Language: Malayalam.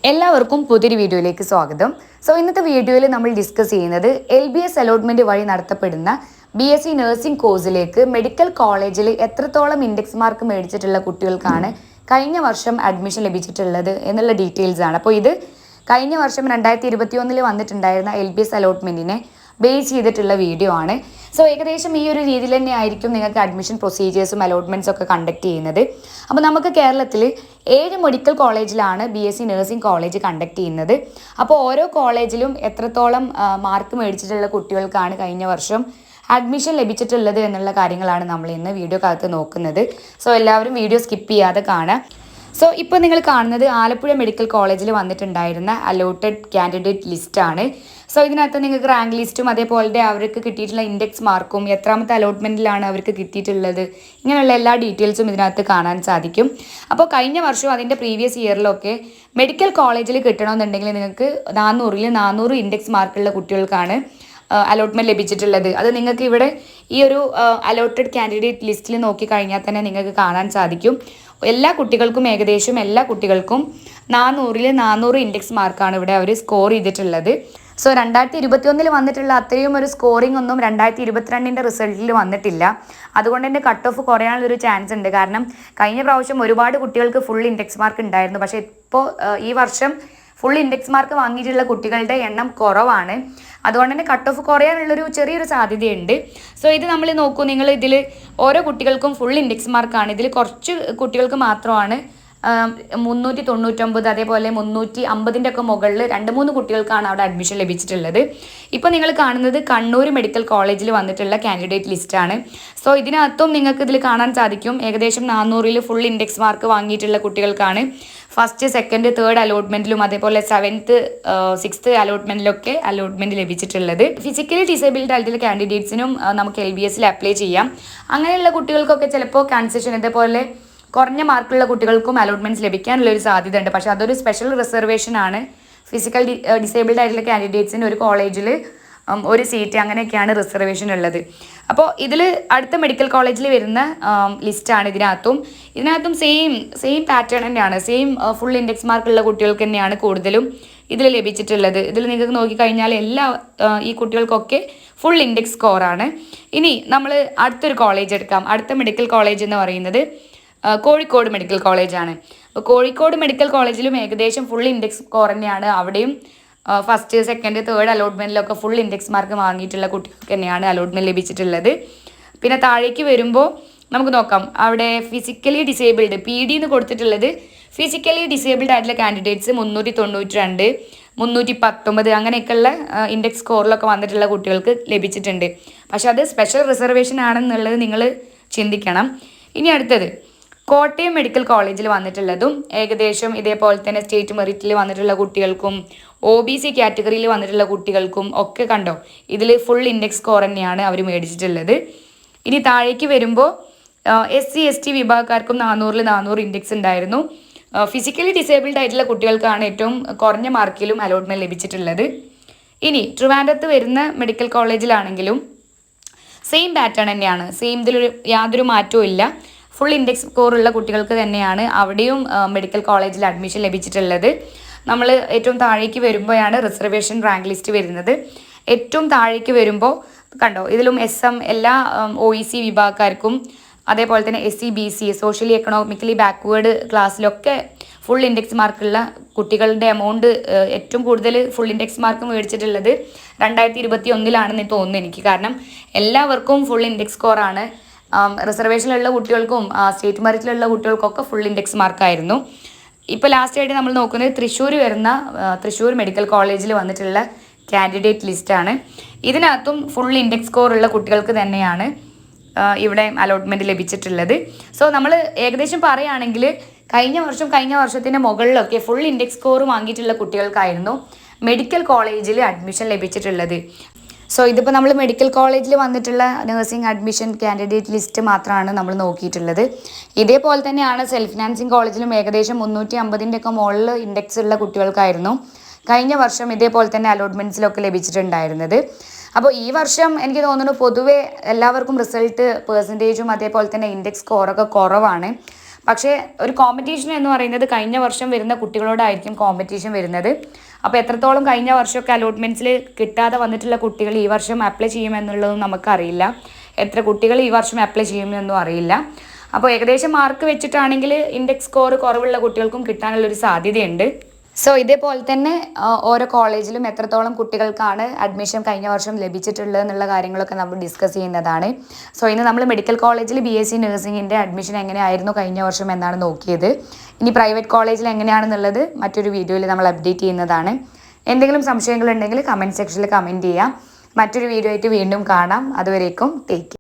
എല്ലാവർക്കും പുതിയൊരു വീഡിയോയിലേക്ക് സ്വാഗതം. ഇന്നത്തെ വീഡിയോയിൽ നമ്മൾ ഡിസ്കസ് ചെയ്യുന്നത് LBS അലോട്ട്മെന്റ് വഴി നടത്തപ്പെടുന്ന BSc നഴ്സിംഗ് കോഴ്സിലേക്ക് മെഡിക്കൽ കോളേജിൽ എത്രത്തോളം ഇൻഡെക്സ് മാർക്ക് മേടിച്ചിട്ടുള്ള കുട്ടികൾക്കാണ് കഴിഞ്ഞ വർഷം അഡ്മിഷൻ ലഭിച്ചിട്ടുള്ളത് എന്നുള്ള ഡീറ്റെയിൽസ് ആണ്. അപ്പോൾ ഇത് കഴിഞ്ഞ വർഷം 2021 വന്നിട്ടുണ്ടായിരുന്ന LBS അലോട്ട്മെന്റിനെ ബേസ് ചെയ്തിട്ടുള്ള വീഡിയോ ആണ്. ഏകദേശം ഈ ഒരു രീതിയിൽ തന്നെ ആയിരിക്കും നിങ്ങൾക്ക് അഡ്മിഷൻ പ്രൊസീജിയേഴ്സും അലോട്ട്മെൻറ്റ്സും ഒക്കെ കണ്ടക്ട് ചെയ്യുന്നത്. അപ്പോൾ നമുക്ക് കേരളത്തിൽ 7 മെഡിക്കൽ കോളേജിലാണ് BSc നഴ്സിംഗ് കോളേജ് കണ്ടക്ട് ചെയ്യുന്നത്. അപ്പോൾ ഓരോ കോളേജിലും എത്രത്തോളം മാർക്ക് മേടിച്ചിട്ടുള്ള കുട്ടികൾക്കാണ് കഴിഞ്ഞ വർഷം അഡ്മിഷൻ ലഭിച്ചിട്ടുള്ളത് എന്നുള്ള കാര്യങ്ങളാണ് നമ്മൾ ഇന്ന് വീഡിയോക്കകത്ത് നോക്കുന്നത്. എല്ലാവരും വീഡിയോ സ്കിപ്പ് ചെയ്യാതെ കാണാം. ഇപ്പോൾ നിങ്ങൾ കാണുന്നത് ആലപ്പുഴ മെഡിക്കൽ കോളേജിൽ വന്നിട്ടുണ്ടായിരുന്ന അലോട്ടഡ് കാൻഡിഡേറ്റ് ലിസ്റ്റാണ്. ഇതിനകത്ത് നിങ്ങൾക്ക് റാങ്ക് ലിസ്റ്റും അതേപോലെ അവർക്ക് കിട്ടിയിട്ടുള്ള ഇൻഡെക്സ് മാർക്കും എത്രാമത്തെ അലോട്ട്മെൻറ്റിലാണ് അവർക്ക് കിട്ടിയിട്ടുള്ളത് ഇങ്ങനെയുള്ള എല്ലാ ഡീറ്റെയിൽസും ഇതിനകത്ത് കാണാൻ സാധിക്കും. അപ്പോൾ കഴിഞ്ഞ വർഷവും അതിൻ്റെ പ്രീവിയസ് ഇയറിലൊക്കെ മെഡിക്കൽ കോളേജിൽ കിട്ടണമെന്നുണ്ടെങ്കിൽ നിങ്ങൾക്ക് 400 ഇൻഡെക്സ് മാർക്കുള്ള കുട്ടികൾക്കാണ് അലോട്ട്മെൻറ്റ് ലഭിച്ചിട്ടുള്ളത്. അത് നിങ്ങൾക്ക് ഇവിടെ ഈ ഒരു അലോട്ടഡ് കാൻഡിഡേറ്റ് ലിസ്റ്റിൽ നോക്കിക്കഴിഞ്ഞാൽ തന്നെ നിങ്ങൾക്ക് കാണാൻ സാധിക്കും. ഏകദേശം എല്ലാ കുട്ടികൾക്കും 400 ഇൻഡെക്സ് മാർക്കാണ് ഇവിടെ അവർ സ്കോർ ചെയ്തിട്ടുള്ളത്. 2021 വന്നിട്ടുള്ള അത്രയും ഒരു സ്കോറിംഗ് ഒന്നും 2022 റിസൾട്ടിൽ വന്നിട്ടില്ല. അതുകൊണ്ട് തന്നെ കട്ട് ഓഫ് കുറയാനുള്ളൊരു ചാൻസ് ഉണ്ട്. കാരണം കഴിഞ്ഞ പ്രാവശ്യം ഒരുപാട് കുട്ടികൾക്ക് ഫുൾ ഇൻഡെക്സ് മാർക്ക് ഉണ്ടായിരുന്നു. പക്ഷേ ഇപ്പോൾ ഈ വർഷം ഫുൾ ഇൻഡെക്സ് മാർക്ക് വാങ്ങിയിട്ടുള്ള കുട്ടികളുടെ എണ്ണം കുറവാണ്. അതുകൊണ്ട് തന്നെ കട്ട് ഓഫ് കുറയാനുള്ളൊരു ചെറിയൊരു സാധ്യതയുണ്ട്. ഇത് നമ്മൾ നോക്കൂ, നിങ്ങൾ ഇതിൽ ഓരോ കുട്ടികൾക്കും ഫുൾ ഇൻഡെക്സ് മാർക്കാണ്. ഇതിൽ കുറച്ച് കുട്ടികൾക്ക് മാത്രമാണ് 399 അതേപോലെ 350 ഒക്കെ മുകളിൽ 2-3 കുട്ടികൾക്കാണ് അവിടെ അഡ്മിഷൻ ലഭിച്ചിട്ടുള്ളത്. ഇപ്പോൾ നിങ്ങൾ കാണുന്നത് കണ്ണൂർ മെഡിക്കൽ കോളേജിൽ വന്നിട്ടുള്ള കാൻഡിഡേറ്റ് ലിസ്റ്റാണ്. ഇതിനകത്തും നിങ്ങൾക്ക് ഇതിൽ കാണാൻ സാധിക്കും ഏകദേശം 400 ഫുൾ ഇൻഡെക്സ് മാർക്ക് വാങ്ങിയിട്ടുള്ള കുട്ടികൾക്കാണ് ഫസ്റ്റ്, സെക്കൻഡ്, തേർഡ് അലോട്ട്മെൻറ്റിലും അതേപോലെ 7th, 6th അലോട്ട്മെൻറ്റിലൊക്കെ അലോട്ട്മെൻറ്റ് ലഭിച്ചിട്ടുള്ളത്. ഫിസിക്കലി ഡിസേബിൾഡ് ആയിട്ടുള്ള കാൻഡിഡേറ്റ്സിനും നമുക്ക് LBSൽ അപ്ലൈ ചെയ്യാം. അങ്ങനെയുള്ള കുട്ടികൾക്കൊക്കെ ചിലപ്പോൾ കൺസെഷൻ ഇതേപോലെ കുറഞ്ഞ മാർക്കുള്ള കുട്ടികൾക്കും അലോട്ട്മെൻറ്റ്സ് ലഭിക്കാനുള്ളൊരു സാധ്യത ഉണ്ട്. പക്ഷേ അതൊരു സ്പെഷ്യൽ റിസർവേഷൻ ആണ്. ഫിസിക്കൽ ഡിസേബിൾഡ് ആയിട്ടുള്ള കാൻഡിഡേറ്റ്സിന് ഒരു കോളേജിൽ ഒരു സീറ്റ് അങ്ങനെയൊക്കെയാണ് റിസർവേഷൻ ഉള്ളത്. അപ്പോൾ ഇതിൽ അടുത്ത മെഡിക്കൽ കോളേജിൽ വരുന്ന ലിസ്റ്റാണ് ഇതിനകത്തും സെയിം പാറ്റേൺ തന്നെയാണ്. സെയിം ഫുൾ ഇൻഡെക്സ് മാർക്കുള്ള കുട്ടികൾക്ക് തന്നെയാണ് കൂടുതലും ഇതിൽ ലഭിച്ചിട്ടുള്ളത്. ഇതിൽ നിങ്ങൾക്ക് നോക്കിക്കഴിഞ്ഞാൽ ഈ കുട്ടികൾക്കൊക്കെ ഫുൾ ഇൻഡെക്സ് സ്കോറാണ്. ഇനി നമ്മൾ അടുത്തൊരു കോളേജ് എടുക്കാം. അടുത്ത മെഡിക്കൽ കോളേജ് എന്ന് പറയുന്നത് കോഴിക്കോട് മെഡിക്കൽ കോളേജാണ്. അപ്പോൾ കോഴിക്കോട് മെഡിക്കൽ കോളേജിലും ഏകദേശം ഫുൾ ഇൻഡെക്സ് സ്കോർ തന്നെയാണ്. അവിടെയും ഫസ്റ്റ്, സെക്കൻഡ്, തേർഡ് അലോട്ട്മെൻറ്റിലൊക്കെ ഫുൾ ഇൻഡെക്സ് മാർക്ക് വാങ്ങിയിട്ടുള്ള കുട്ടികൾക്ക് തന്നെയാണ് അലോട്ട്മെൻറ്റ് ലഭിച്ചിട്ടുള്ളത്. പിന്നെ താഴേക്ക് വരുമ്പോൾ നമുക്ക് നോക്കാം, അവിടെ ഫിസിക്കലി ഡിസേബിൾഡ് PD എന്ന് കൊടുത്തിട്ടുള്ളത് ഫിസിക്കലി ഡിസേബിൾഡ് ആയിട്ടുള്ള കാൻഡിഡേറ്റ്സ് 392, 319 അങ്ങനെയൊക്കെയുള്ള ഇൻഡെക്സ് സ്കോറിലൊക്കെ വന്നിട്ടുള്ള കുട്ടികൾക്ക് ലഭിച്ചിട്ടുണ്ട്. പക്ഷെ അത് സ്പെഷ്യൽ റിസർവേഷൻ ആണെന്നുള്ളത് നിങ്ങൾ ചിന്തിക്കണം. ഇനി അടുത്തത് കോട്ടയം മെഡിക്കൽ കോളേജിൽ വന്നിട്ടുള്ളതും ഏകദേശം ഇതേപോലെ തന്നെ സ്റ്റേറ്റ് മെറിറ്റിൽ വന്നിട്ടുള്ള കുട്ടികൾക്കും OBC കാറ്റഗറിയിൽ വന്നിട്ടുള്ള കുട്ടികൾക്കും ഒക്കെ കണ്ടോ, ഇതിൽ ഫുൾ ഇൻഡെക്സ് സ്കോർ തന്നെയാണ് അവർ മേടിച്ചിട്ടുള്ളത്. ഇനി താഴേക്ക് വരുമ്പോൾ SC ST വിഭാഗക്കാർക്കും 400 ഇൻഡെക്സ് ഉണ്ടായിരുന്നു. ഫിസിക്കലി ഡിസേബിൾഡ് ആയിട്ടുള്ള കുട്ടികൾക്കാണ് ഏറ്റവും കുറഞ്ഞ മാർക്കിലും അലോട്ട്മെൻറ്റ് ലഭിച്ചിട്ടുള്ളത്. ഇനി ട്രിവാൻഡ്രത്ത് വരുന്ന മെഡിക്കൽ കോളേജിലാണെങ്കിലും സെയിം പാറ്റേൺ തന്നെയാണ്. ഇതിലൊരു യാതൊരു മാറ്റവും ഇല്ല. ഫുൾ ഇൻഡെക്സ് സ്കോറുള്ള കുട്ടികൾക്ക് തന്നെയാണ് അവിടെയും മെഡിക്കൽ കോളേജിൽ അഡ്മിഷൻ ലഭിച്ചിട്ടുള്ളത്. നമ്മൾ ഏറ്റവും താഴേക്ക് വരുമ്പോഴാണ് റിസർവേഷൻ റാങ്ക് ലിസ്റ്റ് വരുന്നത്. ഏറ്റവും താഴേക്ക് വരുമ്പോൾ കണ്ടോ, ഇതിലും SM എല്ലാ OEC വിഭാഗക്കാർക്കും അതേപോലെ തന്നെ SC BC socially economically backward ക്ലാസ്സിലൊക്കെ ഫുൾ ഇൻഡെക്സ് മാർക്കുള്ള കുട്ടികളുടെ എമൗണ്ട് ഏറ്റവും കൂടുതൽ ഫുൾ ഇൻഡെക്സ് മാർക്ക് മേടിച്ചിട്ടുള്ളത് 2021 തോന്നുന്നു എനിക്ക്. കാരണം എല്ലാവർക്കും ഫുൾ ഇൻഡെക്സ് സ്കോറാണ്. റിസർവേഷനിലുള്ള കുട്ടികൾക്കും സ്റ്റേറ്റ് മെറിറ്റിലുള്ള കുട്ടികൾക്കൊക്കെ ഫുൾ ഇൻഡെക്സ് മാർക്കായിരുന്നു. ഇപ്പോൾ ലാസ്റ്റ് ആയിട്ട് നമ്മൾ നോക്കുന്നത് തൃശ്ശൂർ മെഡിക്കൽ കോളേജിൽ വന്നിട്ടുള്ള കാൻഡിഡേറ്റ് ലിസ്റ്റാണ്. ഇതിനകത്തും ഫുൾ ഇൻഡെക്സ് സ്കോർ ഉള്ള കുട്ടികൾക്ക് തന്നെയാണ് ഇവിടെ അലോട്ട്മെൻറ്റ് ലഭിച്ചിട്ടുള്ളത്. നമ്മൾ ഏകദേശം പറയുകയാണെങ്കിൽ കഴിഞ്ഞ വർഷത്തിൻ്റെ മുകളിലൊക്കെ ഫുൾ ഇൻഡെക്സ് സ്കോർ വാങ്ങിയിട്ടുള്ള കുട്ടികൾക്കായിരുന്നു മെഡിക്കൽ കോളേജിൽ അഡ്മിഷൻ ലഭിച്ചിട്ടുള്ളത്. ഇതിപ്പോൾ നമ്മൾ മെഡിക്കൽ കോളേജിൽ വന്നിട്ടുള്ള നഴ്സിംഗ് അഡ്മിഷൻ കാൻഡിഡേറ്റ് ലിസ്റ്റ് മാത്രമാണ് നമ്മൾ നോക്കിയിട്ടുള്ളത്. ഇതേപോലെ തന്നെയാണ് സെൽഫ് ഫിനാൻസിങ് കോളേജിലും ഏകദേശം 350 ഒക്കെ മുകളിൽ ഇൻഡെക്സ് ഉള്ള കുട്ടികൾക്കായിരുന്നു കഴിഞ്ഞ വർഷം ഇതേപോലെ തന്നെ അലോട്ട്മെൻറ്റ്സിലൊക്കെ ലഭിച്ചിട്ടുണ്ടായിരുന്നത്. അപ്പോൾ ഈ വർഷം എനിക്ക് തോന്നുന്നു പൊതുവെ എല്ലാവർക്കും റിസൾട്ട് പെർസെൻറ്റേജും അതേപോലെ തന്നെ ഇൻഡെക്സ് സ്കോറൊക്കെ കുറവാണ്. പക്ഷേ ഒരു കോമ്പറ്റീഷൻ എന്ന് പറയുന്നത് കഴിഞ്ഞ വർഷം വരുന്ന കുട്ടികളോടായിരിക്കും കോമ്പറ്റീഷൻ വരുന്നത്. അപ്പോൾ എത്രത്തോളം കഴിഞ്ഞ വർഷമൊക്കെ അലോട്ട്മെൻറ്റ്സിൽ കിട്ടാതെ വന്നിട്ടുള്ള കുട്ടികൾ ഈ വർഷം അപ്ലൈ ചെയ്യുമെന്നുള്ളതും നമുക്കറിയില്ല. എത്ര കുട്ടികൾ ഈ വർഷം അപ്ലൈ ചെയ്യുമെന്നൊന്നും അറിയില്ല. അപ്പോൾ ഏകദേശം മാർക്ക് വെച്ചിട്ടാണെങ്കിൽ ഇൻഡെക്സ് സ്കോർ കുറവുള്ള കുട്ടികൾക്കും കിട്ടാനുള്ളൊരു സാധ്യതയുണ്ട്. സോ ഇതേപോലെ തന്നെ ഓരോ കോളേജിലും എത്രത്തോളം കുട്ടികൾക്കാണ് അഡ്മിഷൻ കഴിഞ്ഞ വർഷം ലഭിച്ചിട്ടുള്ളത് എന്നുള്ള കാര്യങ്ങളൊക്കെ നമ്മൾ ഡിസ്കസ് ചെയ്യുന്നതാണ്. സോ ഇന്ന് നമ്മൾ മെഡിക്കൽ കോളേജിൽ BSc നഴ്സിംഗിൻ്റെ അഡ്മിഷൻ എങ്ങനെയായിരുന്നു കഴിഞ്ഞ വർഷം എന്നാണ് നോക്കിയത്. ഇനി പ്രൈവറ്റ് കോളേജിൽ എങ്ങനെയാണെന്നുള്ളത് മറ്റൊരു വീഡിയോയിൽ നമ്മൾ അപ്ഡേറ്റ് ചെയ്യുന്നതാണ്. എന്തെങ്കിലും സംശയങ്ങളുണ്ടെങ്കിൽ കമൻറ്റ് സെക്ഷനിൽ കമൻറ്റ് ചെയ്യാം. മറ്റൊരു വീഡിയോ ആയിട്ട് വീണ്ടും കാണാം. അതുവരേക്കും ടേക്ക് കെയർ.